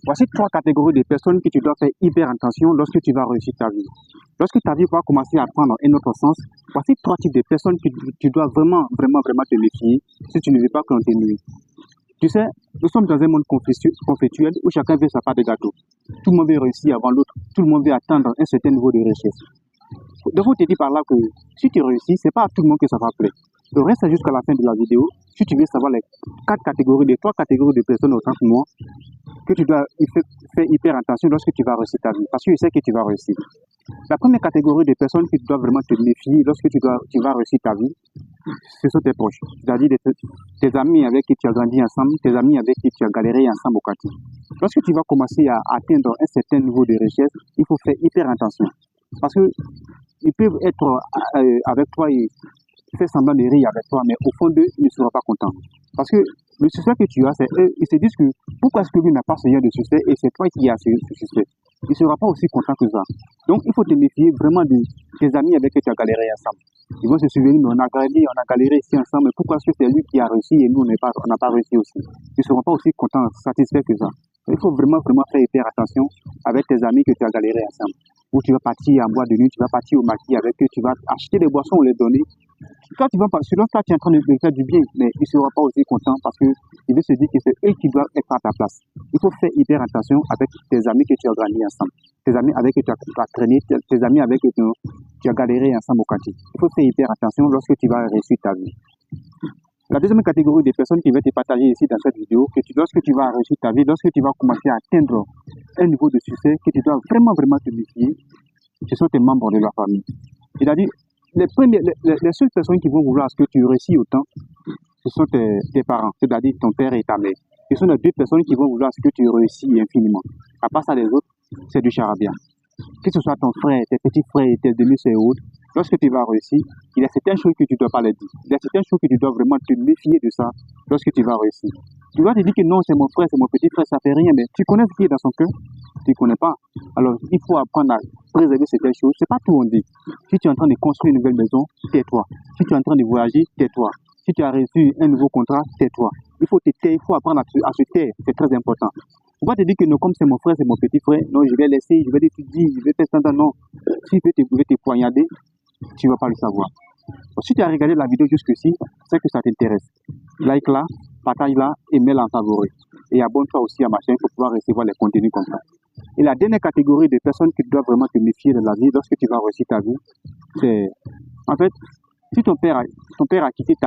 Voici 3 catégories de personnes que tu dois faire hyper attention lorsque tu vas réussir ta vie. Lorsque ta vie va commencer à prendre un autre sens, voici 3 types de personnes que tu dois vraiment te méfier si tu ne veux pas qu'on te nuise. Tu sais, nous sommes dans un monde conflictuel où chacun veut sa part de gâteau. Tout le monde veut réussir avant l'autre, tout le monde veut atteindre un certain niveau de richesse. Donc, je te dis par là que si tu réussis, c'est pas à tout le monde que ça va plaire. Donc, reste jusqu'à la fin de la vidéo si tu veux savoir les 3 catégories de personnes autant que moi que tu dois faire hyper attention lorsque tu vas réussir ta vie. Parce que je sais que tu vas réussir. La première catégorie de personnes que tu dois vraiment te méfier lorsque tu vas réussir ta vie, ce sont tes proches. C'est-à-dire tes amis avec qui tu as grandi ensemble, tes amis avec qui tu as galéré ensemble au quartier. Lorsque tu vas commencer à atteindre un certain niveau de richesse, il faut faire hyper attention. Parce qu'ils peuvent être avec toi et faire semblant de rire avec toi, mais au fond d'eux, ils ne seront pas contents. Parce que le succès que tu as, c'est eux, ils se disent que pourquoi est-ce que lui n'a pas ce genre de succès et c'est toi qui as ce succès. Il ne sera pas aussi content que ça. Donc il faut te méfier vraiment de tes amis avec qui tu as galéré ensemble. Ils vont se souvenir, mais on a galéré ici ensemble, mais pourquoi est-ce que c'est lui qui a réussi et nous on n'a pas réussi aussi. Ils ne seront pas aussi contents, satisfaits que ça. Il faut vraiment faire hyper attention avec tes amis que tu as galéré ensemble. Ou tu vas partir en boîte de nuit, tu vas partir au maquis avec eux, tu vas acheter des boissons, les donner. Toi, tu vas pas, selon toi, tu es en train de faire du bien, mais ils ne seront pas aussi contents parce qu'ils vont se dire que c'est eux qui doivent être à ta place. Il faut faire hyper attention avec tes amis que tu as grandi ensemble, tes amis avec qui tu as traîné, tes amis avec qui tu as galéré ensemble au quartier. Il faut faire hyper attention lorsque tu vas réussir ta vie. La deuxième catégorie de personnes qui va te partager ici dans cette vidéo, lorsque tu vas réussir ta vie, lorsque tu vas commencer à atteindre un niveau de succès, que tu dois vraiment te méfier, ce sont tes membres de la famille. C'est-à-dire, les seules personnes qui vont vouloir que tu réussisses autant, ce sont tes parents, c'est-à-dire ton père et ta mère. Ce sont les 2 personnes qui vont vouloir que tu réussisses infiniment. À part ça, les autres, c'est du charabia. Que ce soit ton frère, tes petits frères, tes demi-sœurs et autres, lorsque tu vas réussir, il y a certaines choses que tu ne dois pas les dire. Il y a certaines choses que tu dois vraiment te méfier de ça lorsque tu vas réussir. Tu vas te dire que non, c'est mon frère, c'est mon petit frère, ça fait rien, mais tu connais ce qui est dans son cœur, tu ne connais pas. Alors, il faut apprendre à préserver certaines choses. C'est pas tout on dit. Si tu es en train de construire une nouvelle maison, tais-toi. Si tu es en train de voyager, tais-toi. Si tu as reçu un nouveau contrat, tais-toi. Il faut te taire, il faut apprendre à se taire, c'est très important. Il ne faut pas te dire que non, comme c'est mon frère, c'est mon petit frère, non, je vais laisser, je vais l'étudier, je vais faire ça, non. S'il veut te poignarder, tu ne vas pas le savoir. Donc, si tu as regardé la vidéo jusqu'ici, c'est que ça t'intéresse. Like-la, partage-la et mets-la en favori. Et abonne-toi aussi à ma chaîne pour pouvoir recevoir les contenus comme ça. Et la dernière catégorie de personnes qui doivent vraiment te méfier de la vie lorsque tu vas réussir ta vie, c'est, en fait, si ton père a quitté ta